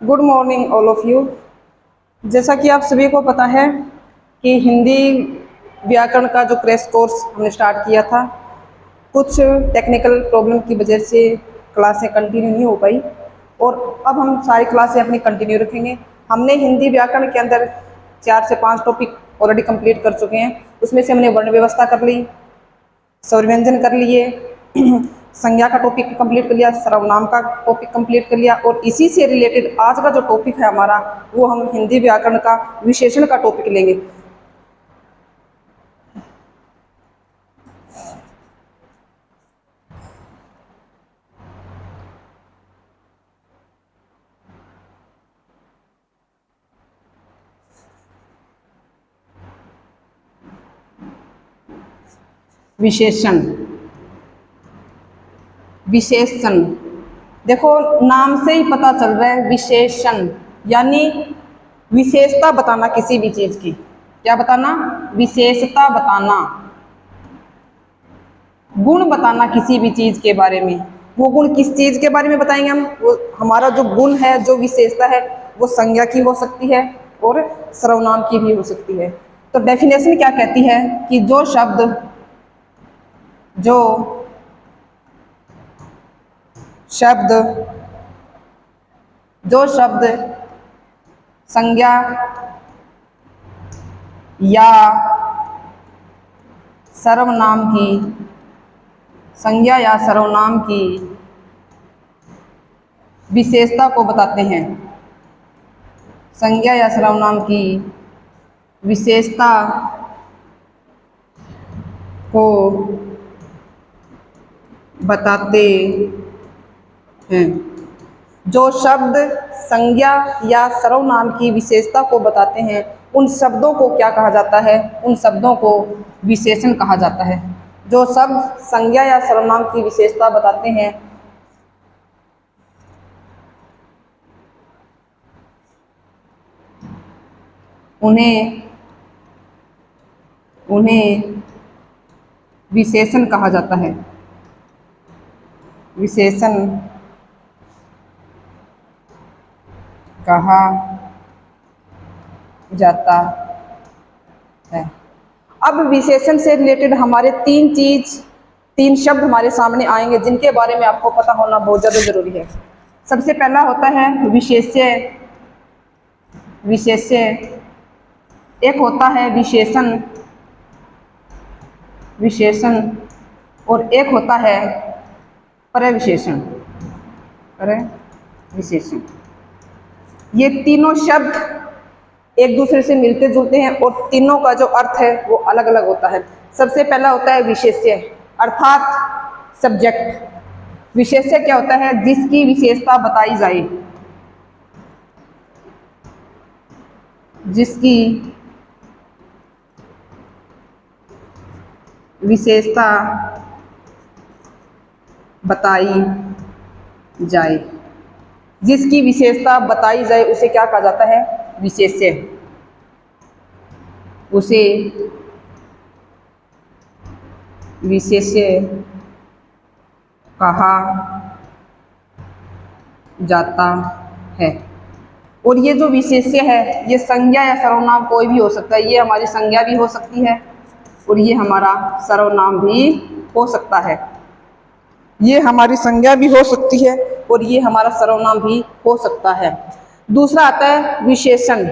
Good morning all of you. जैसा कि आप सभी को पता है कि हिंदी व्याकरण का जो क्रैश कोर्स हमने स्टार्ट किया था, कुछ टेक्निकल प्रॉब्लम की वजह से क्लासें कंटिन्यू नहीं हो पाई और अब हम सारी क्लासें अपनी कंटिन्यू रखेंगे। हमने हिंदी व्याकरण के अंदर 4 से 5 टॉपिक ऑलरेडी कंप्लीट कर चुके हैं। उसमें से हमने वर्ण व्यवस्था कर ली, स्वर व्यंजन कर लिए, संज्ञा का टॉपिक कंप्लीट कर लिया, सर्वनाम का टॉपिक कंप्लीट कर लिया और इसी से रिलेटेड आज का जो टॉपिक है हमारा, वो हम हिंदी व्याकरण का विशेषण का टॉपिक लेंगे। विशेषण, विशेषण देखो नाम से ही पता चल रहा है। विशेषण यानी विशेषता बताना किसी भी चीज की। क्या बताना? विशेषता बताना, गुण बताना किसी भी चीज के बारे में। वो गुण किस चीज के बारे में बताएंगे हम? वो हमारा जो गुण है, जो विशेषता है, वो संज्ञा की हो सकती है और सर्वनाम की भी हो सकती है। तो डेफिनेशन क्या कहती है कि जो शब्द शब्द जो शब्द संज्ञा या सर्वनाम की संज्ञा या सर्वनाम की विशेषता को बताते हैं, संज्ञा या सर्वनाम की विशेषता को बताते हैं। जो शब्द संज्ञा या सर्वनाम की विशेषता को बताते हैं, उन शब्दों को क्या कहा जाता है? उन शब्दों को विशेषण कहा जाता है। जो शब्द संज्ञा या सर्वनाम की विशेषता बताते हैं, उन्हें विशेषण कहा जाता है। विशेषण कहा जाता है। अब विशेषण से रिलेटेड हमारे तीन शब्द हमारे सामने आएंगे, जिनके बारे में आपको पता होना बहुत ज़्यादा जरूरी है। सबसे पहला होता है विशेष्य। विशेष्य, एक होता है विशेषण और एक होता है प्रविशेषण। प्रविशेषण, ये तीनों शब्द एक दूसरे से मिलते जुलते हैं और तीनों का जो अर्थ है वो अलग अलग होता है। सबसे पहला होता है विशेष्य अर्थात सब्जेक्ट। विशेष्य क्या होता है? जिसकी विशेषता बताई जाए, जिसकी विशेषता बताई जाए, जिसकी विशेषता बताई जाए उसे क्या कहा जाता है? विशेष्य। उसे विशेष्य कहा जाता है। और ये जो विशेष्य है, ये संज्ञा या सर्वनाम कोई भी हो सकता है। ये हमारी संज्ञा भी हो सकती है और ये हमारा सर्वनाम भी हो सकता है। ये हमारी संज्ञा भी हो सकती है और ये हमारा सर्वनाम भी हो सकता है। दूसरा आता है विशेषण।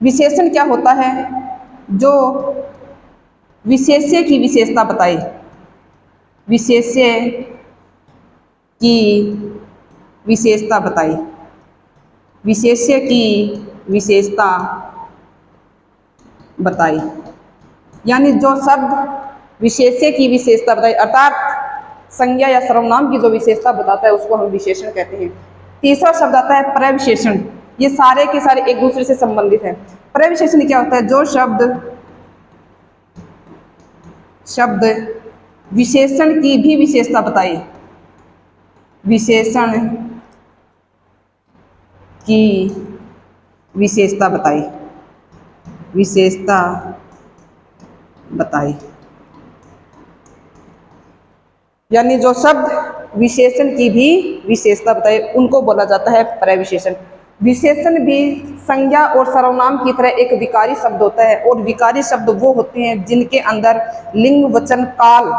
विशेषण क्या होता है? जो विशेष्य की विशेषता बताए, विशेष्य की विशेषता बताई, विशेष्य की विशेषता बताई, यानी जो शब्द विशेष्य की विशेषता बताई अर्थात संज्ञा या सर्वनाम की जो विशेषता बताता है, उसको हम विशेषण कहते हैं। तीसरा शब्द आता है प्रविशेषण। ये सारे के सारे एक दूसरे से संबंधित है। प्रविशेषण क्या होता है? जो शब्द विशेषण की भी विशेषता बताए, विशेषण की विशेषता बताई, विशेषता बताई, यानी जो शब्द विशेषण की भी विशेषता बताए, उनको बोला जाता है प्रविशेषण। विशेषण भी संज्ञा और सर्वनाम की तरह एक विकारी शब्द होता है, और विकारी शब्द वो होते हैं जिनके अंदर लिंग, वचन, काल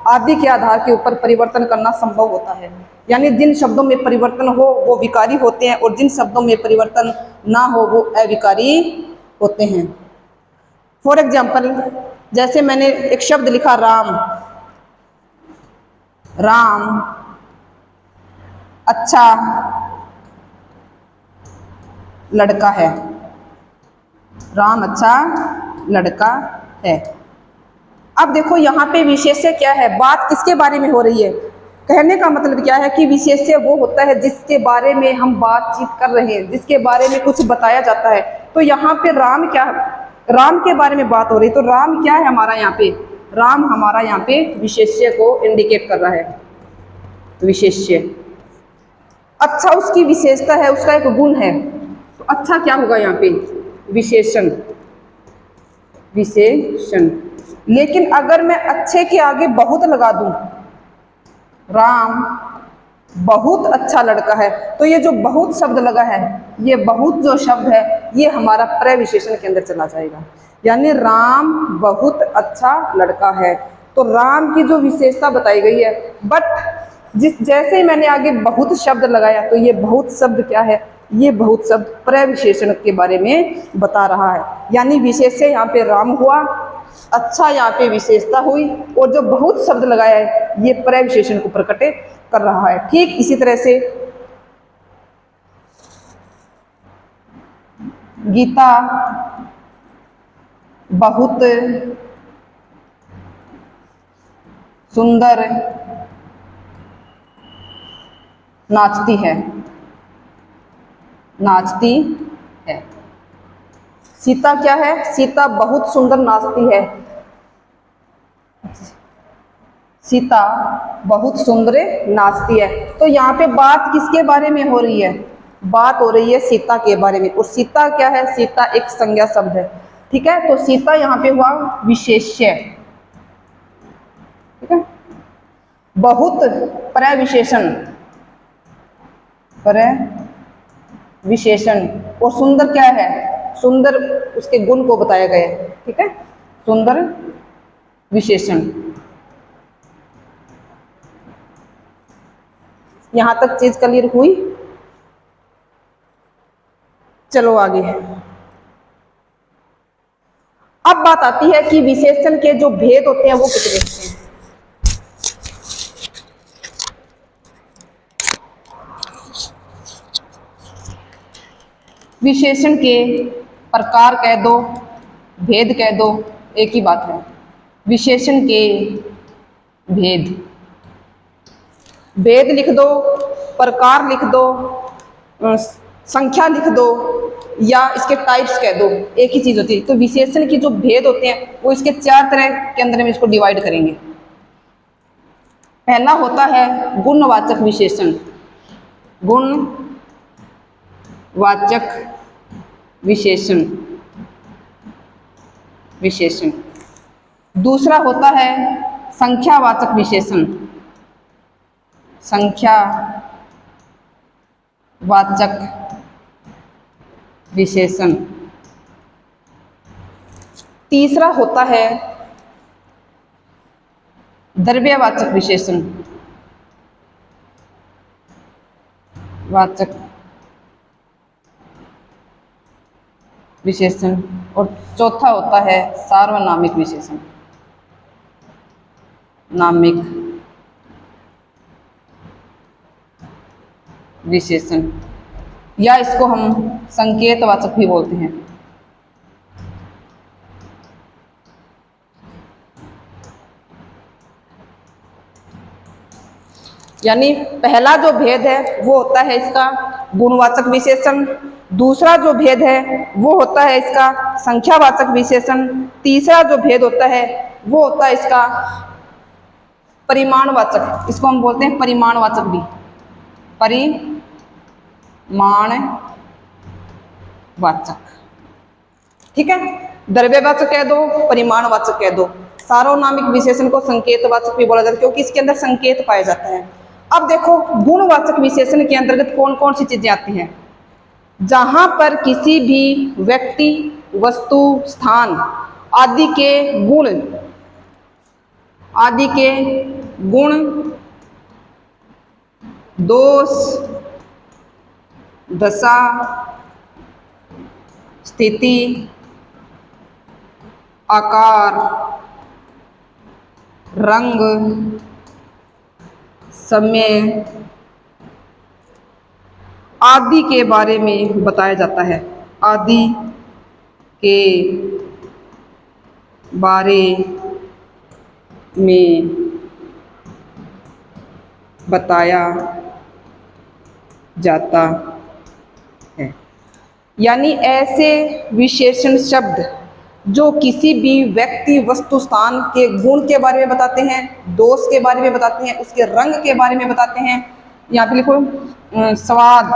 आदि के आधार के ऊपर परिवर्तन करना संभव होता है। यानी जिन शब्दों में परिवर्तन हो वो विकारी होते हैं, और जिन शब्दों में परिवर्तन ना हो वो अविकारी होते हैं। फॉर एग्जाम्पल, जैसे मैंने एक शब्द लिखा राम, राम अच्छा लड़का है, राम अच्छा लड़का है। अब देखो यहाँ पे विशेष्य क्या है, बात किसके बारे में हो रही है। कहने का मतलब क्या है कि विशेष्य वो होता है जिसके बारे में हम बातचीत कर रहे हैं, जिसके बारे में कुछ बताया जाता है। तो यहाँ पे राम क्या, राम के बारे में बात हो रही है, तो राम क्या है हमारा यहाँ पे, राम हमारा यहाँ पे विशेष्य को इंडिकेट कर रहा है। विशेष्य अच्छा उसकी विशेषता है, उसका एक गुण है, तो अच्छा क्या होगा यहाँ पे, विशेषण, विशेषण। लेकिन अगर मैं अच्छे के आगे बहुत लगा दूं, राम बहुत अच्छा लड़का है, तो ये जो बहुत शब्द लगा है, ये बहुत जो शब्द है ये हमारा प्रविशेषण के अंदर चला जाएगा। यानी राम बहुत अच्छा लड़का है, तो राम की जो विशेषता बताई गई है, बट जैसे ही मैंने आगे बहुत शब्द लगाया तो ये बहुत शब्द क्या है, ये बहुत शब्द प्रविशेषण के बारे में बता रहा है। यानी विशेष्य यहाँ पे राम हुआ, अच्छा यहाँ पे विशेषता हुई, और जो बहुत शब्द लगाया है ये प्रविशेषण को प्रकट कर रहा है। ठीक इसी तरह से गीता बहुत सुंदर नाचती है, नाचती है। सीता क्या है, सीता बहुत सुंदर नाचती है, सीता बहुत सुंदर नाचती है। तो यहाँ पे बात किसके बारे में हो रही है, बात हो रही है सीता के बारे में। और सीता क्या है, सीता एक संज्ञा शब्द है, ठीक है। तो सीता यहाँ पे हुआ विशेष्य, ठीक है। बहुत प्रविशेषण, प्रविशेषण। और सुंदर क्या है, सुंदर उसके गुण को बताया गया है, ठीक है, सुंदर विशेषण। यहां तक चीज क्लियर हुई। चलो आगे। अब बात आती है कि विशेषण के जो भेद होते हैं वो कितने होते हैं। विशेषण के प्रकार कह दो, भेद कह दो, एक ही बात है। विशेषण के भेद, भेद लिख दो, प्रकार लिख दो, संख्या लिख दो, या इसके टाइप्स कह दो, एक ही चीज होती है। तो विशेषण की जो भेद होते हैं वो इसके 4 तरह के अंदर में इसको डिवाइड करेंगे। पहला होता है गुणवाचक विशेषण, गुणवाचक विशेषण, विशेषण। दूसरा होता है संख्यावाचक विशेषण, संख्यावाचक विशेषण। तीसरा होता है द्रव्यवाचक विशेषण, वाचक विशेषण। और चौथा होता है सार्वनामिक विशेषण, नामिक विशेषण, या इसको हम संकेतवाचक भी बोलते हैं। यानी पहला जो भेद है वो होता है इसका गुणवाचक विशेषण, दूसरा जो भेद है वो होता है इसका संख्यावाचक विशेषण, तीसरा जो भेद होता है वो होता है इसका परिमाणवाचक, इसको हम बोलते हैं परिमाणवाचक भी, परिमाणवाचक, ठीक है। द्रव्यवाचक कह दो, परिमाणवाचक कह दो। सार्वनामिक विशेषण को संकेतवाचक भी बोला जाता है क्योंकि इसके अंदर संकेत पाया जाता है। अब देखो गुणवाचक विशेषण के अंतर्गत कौन कौन सी चीजें आती हैं। जहां पर किसी भी व्यक्ति, वस्तु, स्थान आदि के गुण, दोष, दशा, स्थिति, आकार, रंग, समय आदि के बारे में बताया जाता है। आदि के बारे में बताया जाता है। यानी ऐसे विशेषण शब्द जो किसी भी व्यक्ति, वस्तु, स्थान के गुण के बारे में बताते हैं, दोष के बारे में बताते हैं, उसके रंग के बारे में बताते हैं। यहाँ पे लिखो स्वाद,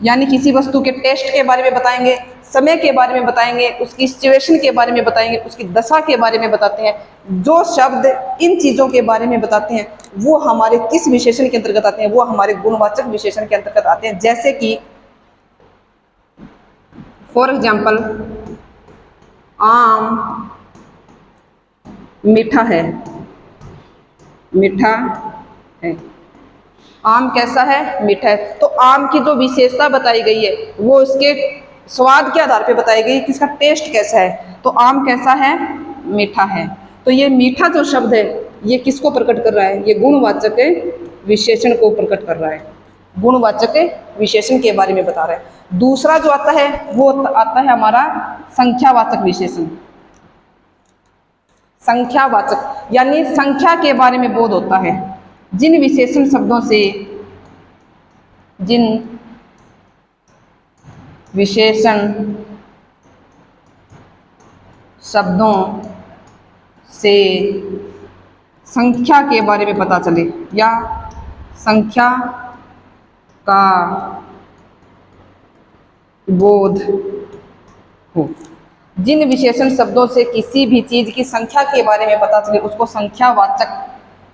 यानी किसी वस्तु के टेस्ट के बारे में बताएंगे, समय के बारे में बताएंगे, उसकी सिचुएशन के बारे में बताएंगे, उसकी दशा के बारे में बताते हैं। जो शब्द इन चीज़ों के बारे में बताते हैं वो हमारे किस विशेषण के अंतर्गत आते हैं, वो हमारे गुणवाचक विशेषण के अंतर्गत आते हैं। जैसे कि फॉर एग्जाम्पल आम मीठा है, मीठा है। आम कैसा है? मीठा है। तो आम की जो विशेषता बताई गई है वो इसके स्वाद के आधार पे बताई गई कि इसका टेस्ट कैसा है। तो आम कैसा है? मीठा है। तो ये मीठा जो शब्द है ये किसको प्रकट कर रहा है? ये गुणवाचक विशेषण को प्रकट कर रहा है, गुणवाचक विशेषण के बारे में बता रहा है। दूसरा जो आता है वो आता है हमारा संख्यावाचक विशेषण। संख्यावाचक यानी संख्या के बारे में बोध होता है। जिन विशेषण शब्दों से, जिन विशेषण शब्दों से संख्या के बारे में पता चले या संख्या का बोध हो। जिन विशेषण शब्दों से किसी भी चीज की संख्या के बारे में पता चले उसको संख्यावाचक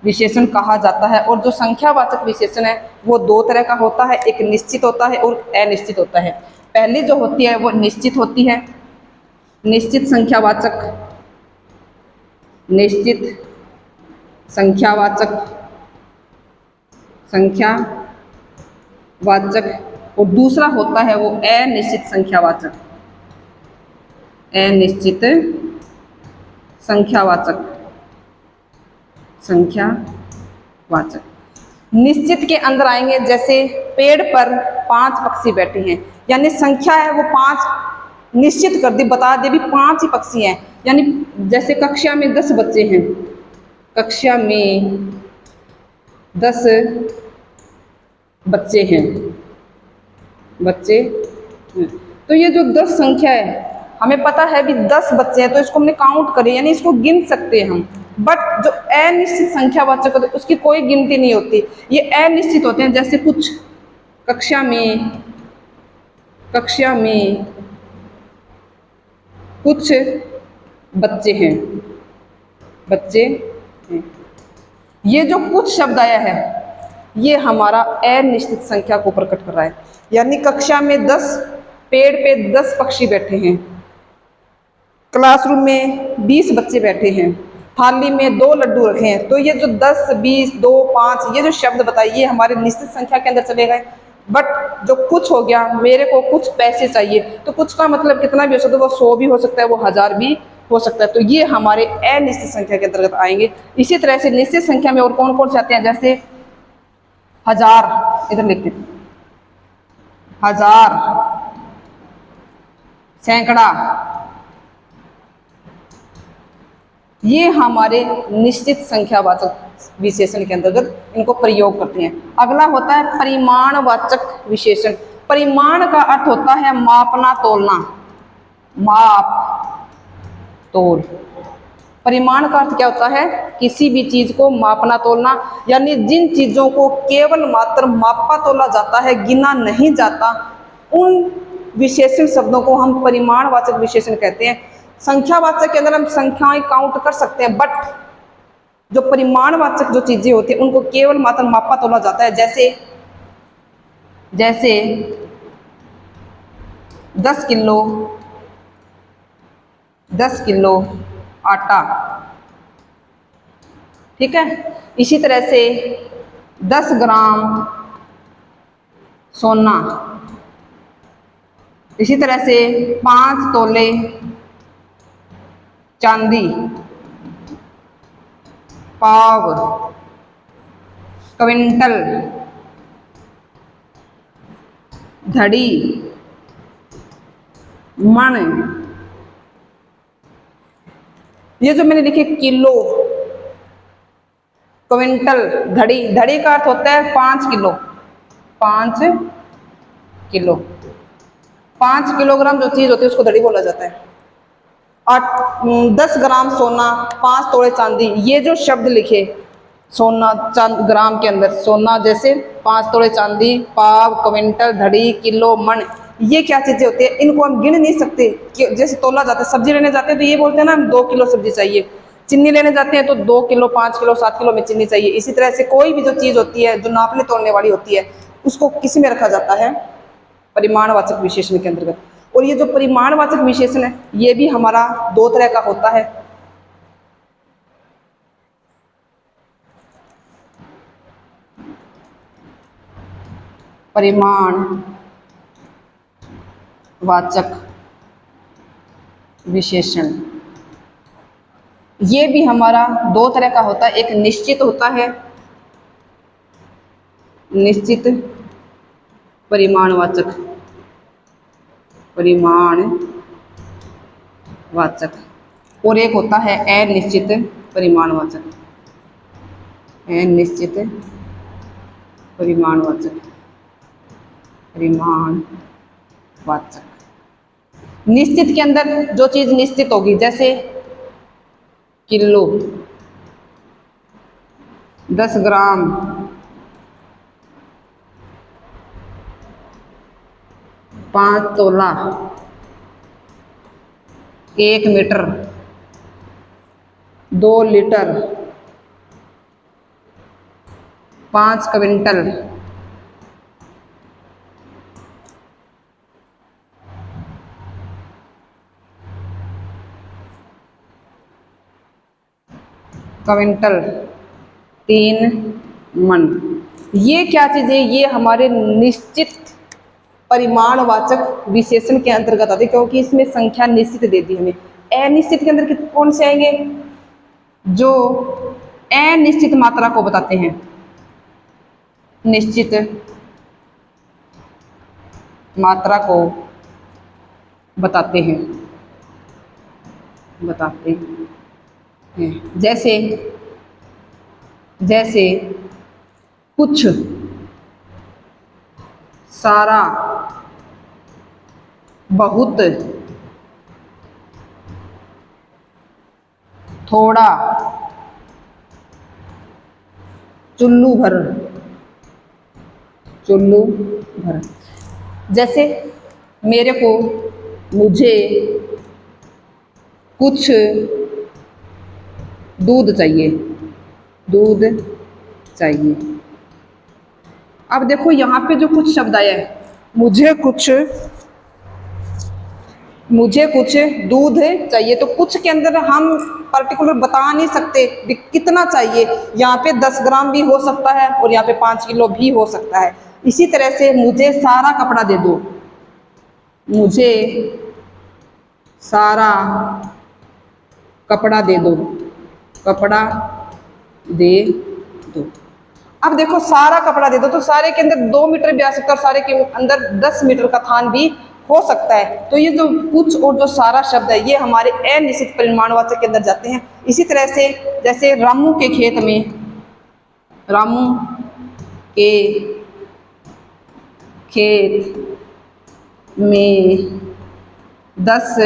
विशेषण कहा जाता है। और जो संख्यावाचक विशेषण है वो दो तरह का होता है, एक निश्चित होता है और अनिश्चित होता है। पहली जो होती है वो निश्चित होती है, निश्चित संख्यावाचक, निश्चित संख्यावाचक, संख्यावाचक। और दूसरा होता है वो अनिश्चित संख्यावाचक, अनिश्चित संख्यावाचक, संख्यावाचक। निश्चित के अंदर आएंगे जैसे पेड़ पर 5 पक्षी बैठे हैं, यानी संख्या है वो 5 निश्चित कर दी, बता दे भी 5 ही पक्षी हैं। यानी जैसे कक्षा में 10 बच्चे हैं, कक्षा में 10 बच्चे हैं, बच्चे हैं। तो ये जो 10 संख्या है हमें पता है भी 10 बच्चे हैं तो इसको हमने काउंट करें यानी इसको गिन सकते हैं हम। बट जो अनिश्चित संख्यावाचक होते हैं उसकी कोई गिनती नहीं होती, ये अनिश्चित होते हैं। जैसे कुछ कक्षा में कुछ बच्चे हैं, बच्चे हैं। ये जो कुछ शब्द आया है ये हमारा अनिश्चित संख्या को प्रकट कर रहा है। यानी कक्षा में 10, पेड़ पे 10 पक्षी बैठे हैं, क्लासरूम में 20 बच्चे बैठे हैं, थाली में 2 लड्डू रखे हैं। तो ये जो 10, 20, 2, 5 ये जो शब्द बताइए ये हमारे निश्चित संख्या के अंदर चले गए। बट जो कुछ हो गया, मेरे को कुछ पैसे चाहिए, तो कुछ का मतलब कितना भी हो सकता है, वो 100 भी हो सकता है, वो 1000 भी हो सकता है। तो ये हमारे अनिश्चित संख्या के अंतर्गत आएंगे। इसी तरह से निश्चित संख्या में और कौन कौन से आते हैं, जैसे 1000, इधर लिखते हैं 1000, सैकड़ा, ये हमारे निश्चित संख्यावाचक विशेषण के अंतर्गत इनको प्रयोग करते हैं। अगला होता है परिमाणवाचक विशेषण। परिमाण का अर्थ होता है मापना, तोलना, माप, तोल। परिमाण का अर्थ क्या होता है? किसी भी चीज को मापना, तोलना। यानी जिन चीजों को केवल मात्र मापा तोला जाता है, गिना नहीं जाता, उन विशेषण शब्दों को हम परिमाणवाचक विशेषण कहते हैं। संख्यावाचक के अंदर हम संख्याएं काउंट कर सकते हैं, बट जो परिमाणवाचक जो चीजें होती हैं उनको केवल मात्र मापा तोला जाता है। जैसे जैसे 10 किलो 10 किलो आटा, ठीक है। इसी तरह से 10 ग्राम सोना, इसी तरह से 5 तोले चांदी, पाव, क्विंटल, धड़ी, मण, ये जो मैंने लिखे किलो, क्विंटल, धड़ी, धड़ी का अर्थ होता है 5 किलो, 5 किलो, 5 किलोग्राम जो चीज होती है उसको धड़ी बोला जाता है। 10 ग्राम सोना, 5 तोड़े चांदी, ये जो शब्द लिखे सोना ग्राम के अंदर सोना, जैसे 5 तोड़े चांदी, पाव, क्विंटल, धड़ी, किलो, मण, ये क्या चीजें होती है, इनको हम गिन नहीं सकते। जैसे तोला जाता है, सब्जी लेने जाते हैं तो ये बोलते हैं ना 2 किलो सब्जी चाहिए, चीनी लेने जाते हैं तो 2 किलो, 5 किलो, 7 किलो में चीनी चाहिए। इसी तरह से कोई भी जो चीज होती है जो नापने तोड़ने वाली होती है उसको किस में रखा जाता है, परिमाणवाचक विशेषण के अंतर्गत। और ये जो परिमाणवाचक विशेषण है ये भी हमारा 2 तरह का होता है। परिमाणवाचक विशेषण ये भी हमारा 2 तरह का होता है। एक निश्चित होता है, निश्चित परिमाणवाचक, परिमाणवाचक, और एक होता है अनिश्चित परिमाणवाचक, अनिश्चित परिमाणवाचक, परिमाणवाचक। निश्चित के अंदर जो चीज निश्चित होगी, जैसे किलो, 10 ग्राम, 5 तोला, 1 मीटर, 2 लीटर, 5 क्विंटल, क्विंटल, 3 मन। ये क्या चीजें, ये हमारे निश्चित परिमाणवाचक विशेषण के अंतर्गत आते, क्योंकि इसमें संख्या निश्चित दे दी हमें। अनिश्चित के अंदर कौन से आएंगे, जो अनिश्चित मात्रा को बताते हैं, निश्चित मात्रा को बताते हैं, जैसे जैसे कुछ, सारा, बहुत, थोड़ा, चुल्लू भर, चुल्लू भर। जैसे मेरे को, मुझे, कुछ दूध चाहिए, दूध चाहिए। अब देखो यहाँ पे जो कुछ शब्द आया है, मुझे कुछ दूध चाहिए, तो कुछ के अंदर हम पर्टिकुलर बता नहीं सकते कितना चाहिए। यहाँ पे 10 ग्राम भी हो सकता है और यहाँ पे 5 किलो भी हो सकता है। इसी तरह से मुझे सारा कपड़ा दे दो, मुझे सारा कपड़ा दे दो, कपड़ा दे दो। अब देखो सारा कपड़ा दे दो, तो सारे के अंदर 2 मीटर भी आ सकता है और सारे के अंदर 10 मीटर का थान भी हो सकता है। तो ये जो कुछ और जो सारा शब्द है ये हमारे अनिश्चित परिमाणवाचक के अंदर जाते हैं। इसी तरह से जैसे रामू के खेत में, रामू के खेत में 10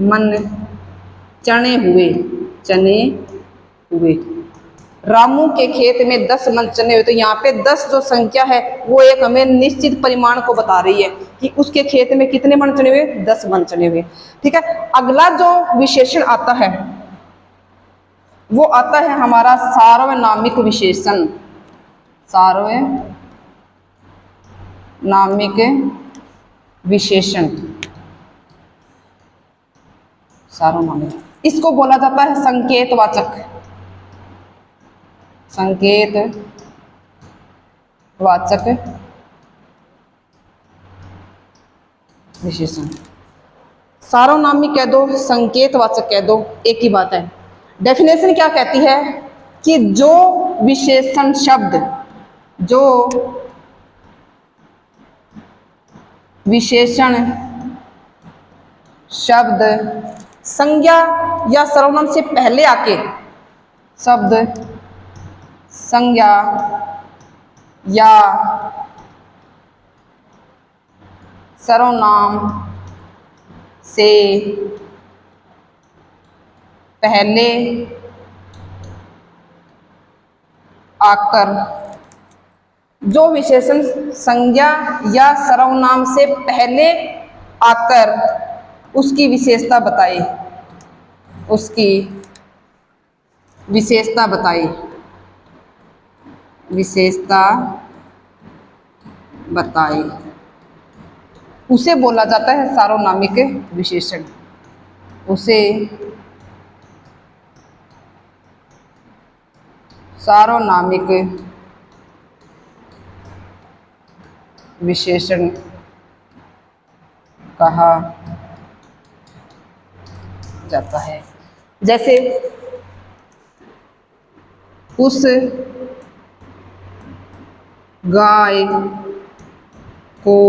मन चने हुए, चने हुए। रामू के खेत में 10 मन चने हुए, तो यहाँ पे 10 जो संख्या है वो एक हमें निश्चित परिमाण को बता रही है कि उसके खेत में कितने मन चने हुए, 10 मन चने हुए। ठीक है। अगला जो विशेषण आता है वो आता है हमारा सार्वनामिक विशेषण। सार्वनामिक विशेषण, सार्वनामिक, इसको बोला जाता है संकेतवाचक। संकेतवाचक विशेषण, सार्वनामिक कह दो, संकेतवाचक कह दो, एक ही बात है। डेफिनेशन क्या कहती है कि जो विशेषण शब्द, जो विशेषण शब्द संज्ञा या सर्वनाम से पहले आके, शब्द संज्ञा या सर्वनाम से पहले आकर, जो विशेषण संज्ञा या सर्वनाम से पहले आकर उसकी विशेषता बताए, उसकी विशेषता बताए, विशेषता बताए, उसे बोला जाता है सार्वनामिक विशेषण। उसे सार्वनामिक विशेषण कहा जाता है। जैसे उस गाय को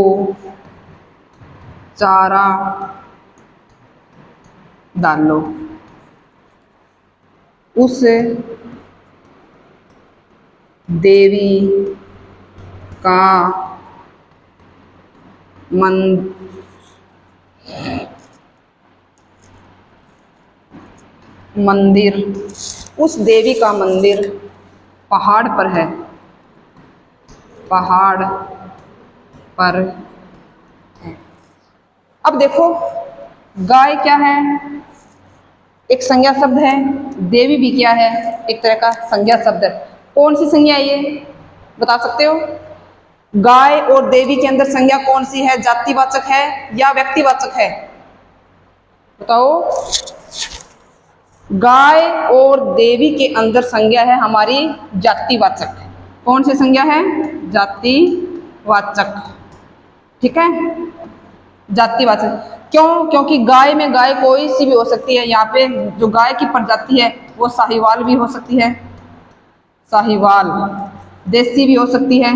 चारा डालो, उस देवी का मंदिर, उस देवी का मंदिर पहाड़ पर है, पहाड़ पर है। अब देखो, गाय क्या है, एक संज्ञा शब्द है, देवी भी क्या है, एक तरह का संज्ञा शब्द है। कौन सी संज्ञा है ये बता सकते हो? गाय और देवी के अंदर संज्ञा कौन सी है, जातिवाचक है या व्यक्तिवाचक है? बताओ। गाय और देवी के अंदर संज्ञा है हमारी जातिवाचक। कौन सी संज्ञा है? जातिवाचक। ठीक है, जातिवाचक। क्यों? क्योंकि गाय में गाय कोई सी भी हो सकती है। यहाँ पे जो गाय की प्रजाति है वो साहिवाल भी हो सकती है, साहिवाल, देसी भी हो सकती है।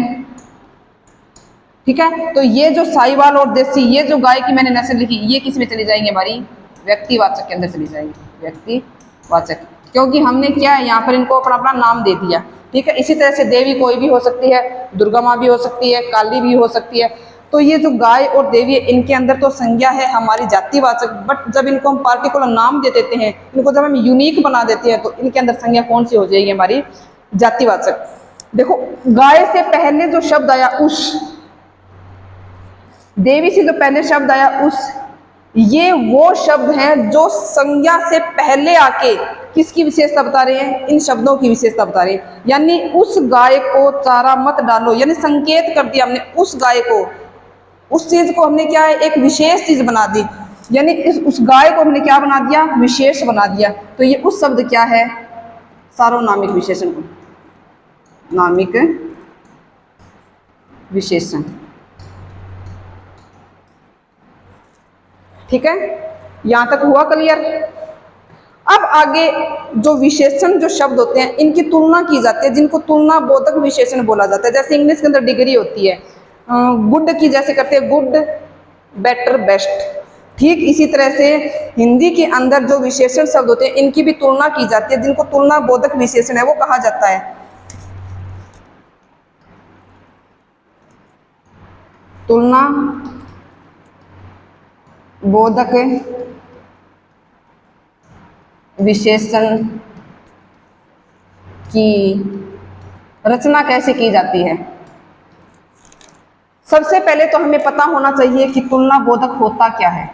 ठीक है, तो ये जो साहिवाल और देसी, ये जो गाय की मैंने नस्ल लिखी, ये किस में चली जाएंगे? हमारी व्यक्तिवाचक के अंदर चली जाएंगी, व्यक्तिवाचक। क्योंकि हमने क्या है, यहाँ पर इनको अपना अपना नाम दे दिया। ठीक है, इसी तरह से देवी कोई भी हो सकती है, दुर्गा माँ भी हो सकती है, काली भी हो सकती है। तो ये जो गाय और देवी है, इनके अंदर तो संज्ञा है हमारी जातिवाचक, बट जब इनको हम पार्टिकुलर नाम दे देते हैं, इनको जब हम यूनिक बना देते हैं, तो इनके अंदर संज्ञा कौन सी हो जाएगी? हमारी जातिवाचक। देखो, गाय से पहले जो शब्द आया उस, देवी से जो पहले शब्द आया उस, ये वो शब्द हैं जो संज्ञा से पहले आके किसकी विशेषता बता रहे हैं? इन शब्दों की विशेषता बता रहे हैं। यानी उस गाय को चारा मत डालो, यानी संकेत कर दिया हमने उस गाय को, उस चीज को हमने क्या है, एक विशेष चीज बना दी। यानी उस गाय को हमने क्या बना दिया? विशेष बना दिया। तो ये उस शब्द क्या है? सार्वनामिक विशेषण को, नामिक विशेषण। ठीक है, यहां तक हुआ क्लियर? अब आगे जो विशेषण जो शब्द होते हैं, इनकी तुलना की जाती है, जिनको तुलना बोधक विशेषण बोला जाता है। जैसे इंग्लिश के अंदर डिग्री होती है, गुड की जैसे करते हैं, गुड, बेटर, बेस्ट। ठीक इसी तरह से हिंदी के अंदर जो विशेषण शब्द होते हैं, इनकी भी तुलना की जाती है, जिनको तुलना बोधक विशेषण है वो कहा जाता है। तुलना बोधक विशेषण की रचना कैसे की जाती है? सबसे पहले तो हमें पता होना चाहिए कि तुलना बोधक होता क्या है।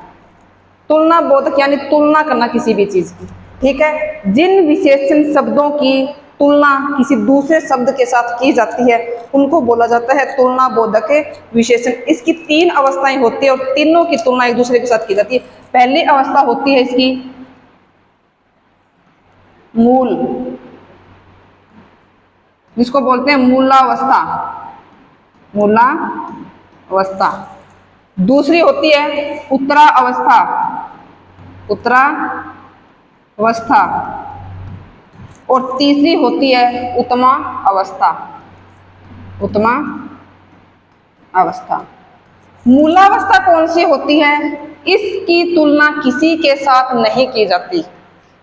तुलना बोधक यानी तुलना करना किसी भी चीज की। ठीक है। जिन विशेषण शब्दों की तुलना किसी दूसरे शब्द के साथ की जाती है उनको बोला जाता है तुलना बोधक विशेषण। इसकी 3 अवस्थाएं होती है और तीनों की तुलना एक दूसरे के साथ की जाती है। पहली अवस्था होती है इसकी मूल, जिसको बोलते हैं मूलावस्था, मूलावस्था। दूसरी होती है उत्तरा अवस्था, उत्तरावस्था। और तीसरी होती है उत्तमा अवस्था, उत्तमा अवस्था। मूलावस्था कौन सी होती है? इसकी तुलना किसी के साथ नहीं की जाती।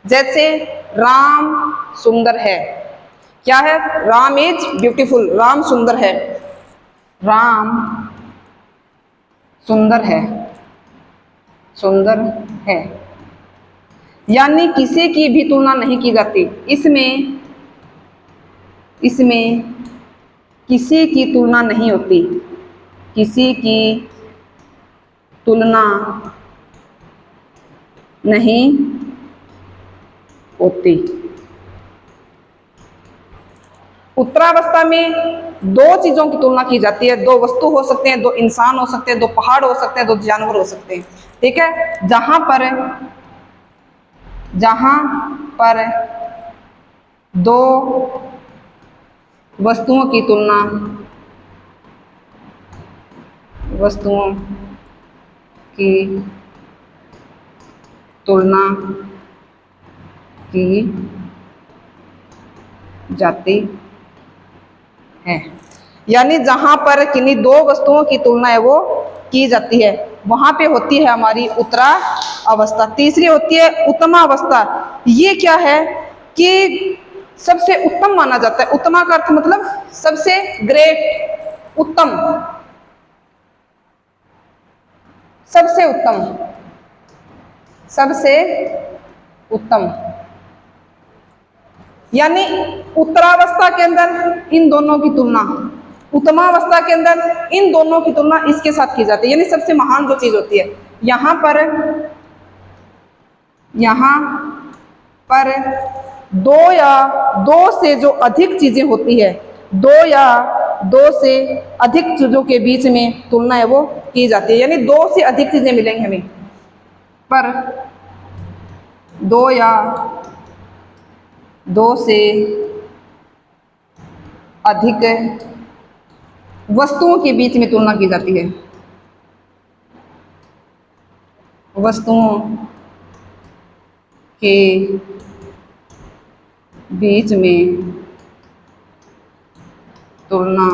जैसे राम सुंदर है, क्या है? राम इज ब्यूटीफुल, राम सुंदर है, राम सुंदर है, सुंदर है। यानी किसी की भी तुलना नहीं की जाती। इसमें किसी की तुलना नहीं होती, किसी की तुलना नहीं होती। उत्तरावस्था में 2 चीजों की तुलना की जाती है। 2 वस्तु हो सकते हैं, 2 इंसान हो सकते हैं, 2 पहाड़ हो सकते हैं, 2 जानवर हो सकते हैं, ठीक है। जहां पर 2 वस्तुओं की तुलना की जाती है। यानी जहां पर किन्हीं 2 वस्तुओं की तुलना है वो की जाती है, वहां पे होती है हमारी उत्तरा अवस्था। तीसरी होती है उत्तमा अवस्था। ये क्या है कि सबसे उत्तम माना जाता है। उत्तमा का अर्थ मतलब सबसे ग्रेट, उत्तम, सबसे उत्तम, सबसे उत्तम। यानी उत्तरावस्था के अंदर इन दोनों की तुलना, उत्तमावस्था के अंदर इन दोनों की तुलना इसके साथ की जाती है। यानी सबसे महान जो चीज होती है। यहां पर 2 या 2 से जो अधिक चीजें होती है, 2 या 2 से अधिक चीजों के बीच में तुलना है वो की जाती है। यानी 2 से अधिक चीजें मिलेंगी हमें, पर 2 या 2 से अधिक वस्तुओं के बीच में तुलना की जाती है, वस्तुओं के बीच में तुलना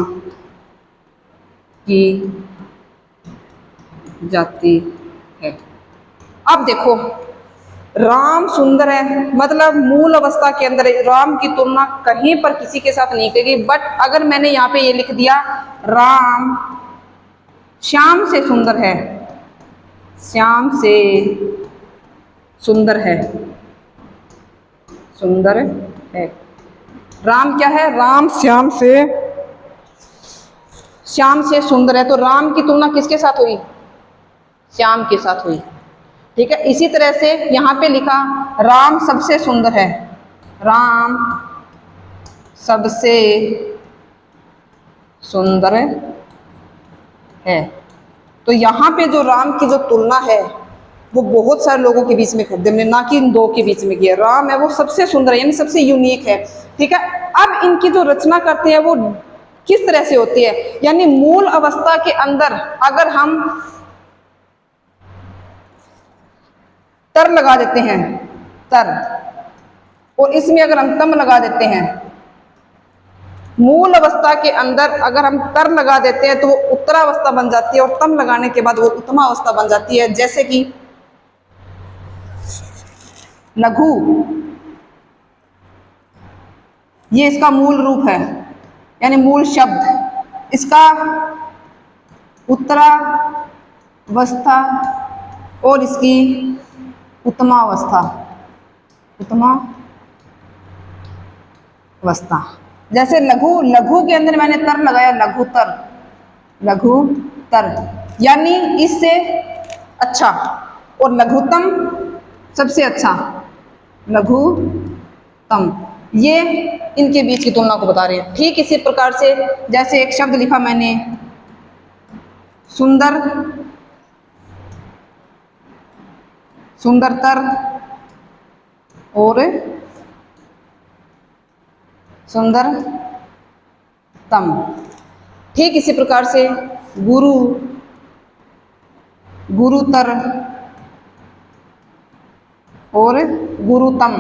की जाती है। अब देखो, राम सुंदर है मतलब मूल अवस्था के अंदर राम की तुलना कहीं पर किसी के साथ नहीं की गई। बट अगर मैंने यहाँ पे ये लिख दिया राम श्याम से सुंदर है, श्याम से सुंदर है, सुंदर है। राम क्या है? राम श्याम से सुंदर है। तो राम की तुलना किसके साथ हुई? श्याम के साथ हुई, ठीक है। इसी तरह से यहां पे लिखा राम सबसे सुंदर है, राम सबसे सुंदर है। तो यहां पे जो राम की जो तुलना है वो बहुत सारे लोगों के बीच में कर दी हमने, ना कि इन 2 के बीच में किया। राम है वो सबसे सुंदर है, यानी सबसे यूनिक है, ठीक है। अब इनकी जो रचना करते हैं वो किस तरह से होती है? यानी मूल अवस्था के अंदर अगर हम तर लगा देते हैं, तर, और इसमें अगर हम तम लगा देते हैं, मूल अवस्था के अंदर अगर हम तर लगा देते हैं तो वो उत्तरावस्था बन जाती है, और तम लगाने के बाद वो उत्तमा अवस्था बन जाती है। जैसे कि लघु, ये इसका मूल रूप है, यानी मूल शब्द। इसका उत्तरावस्था और इसकी उत्तमावस्था, उत्तमावस्था। जैसे लघु, लघु के अंदर मैंने तर लगाया, लघुतर, लघुतर यानी इससे अच्छा, और लघुतम सबसे अच्छा, लघुतम, ये इनके बीच की तुलना को बता रहे हैं। ठीक इसी प्रकार से जैसे एक शब्द लिखा मैंने सुंदर, सुंदरतर और सुंदरतम। ठीक इसी प्रकार से गुरु, गुरुतर और गुरुतम,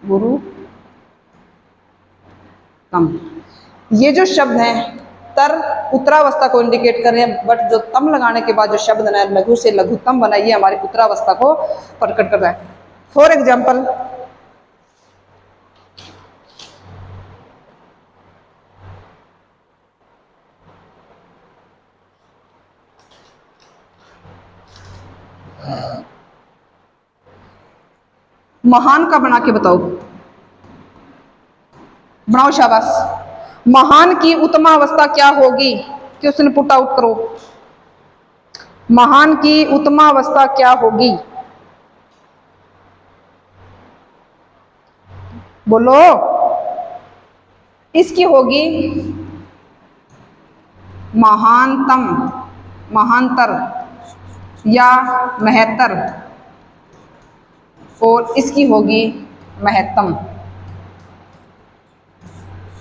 गुरुतम। ये जो शब्द हैं तर उत्तरावस्था को इंडिकेट कर रहे हैं, बट जो तम लगाने के बाद जो शब्द बना है लघु से लघुतम बना, ये हमारी उत्तरावस्था को प्रकट कर रहा है। फॉर एग्जाम्पल, महान का बना के बताओ, बनाओ शाबाश। महान की उत्तम अवस्था क्या होगी, क्वेश्चन पुट आउट करो। महान की उत्तम अवस्था क्या होगी, बोलो। इसकी होगी महानतम, महानतर या महत्तर, और इसकी होगी महत्तम।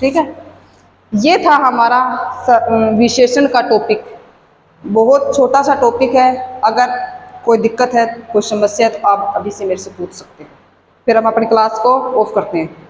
ठीक है, ये था हमारा विशेषण का टॉपिक। बहुत छोटा सा टॉपिक है, अगर कोई दिक्कत है, कोई समस्या है तो आप अभी से मेरे से पूछ सकते हैं। फिर हम अपनी क्लास को ऑफ करते हैं।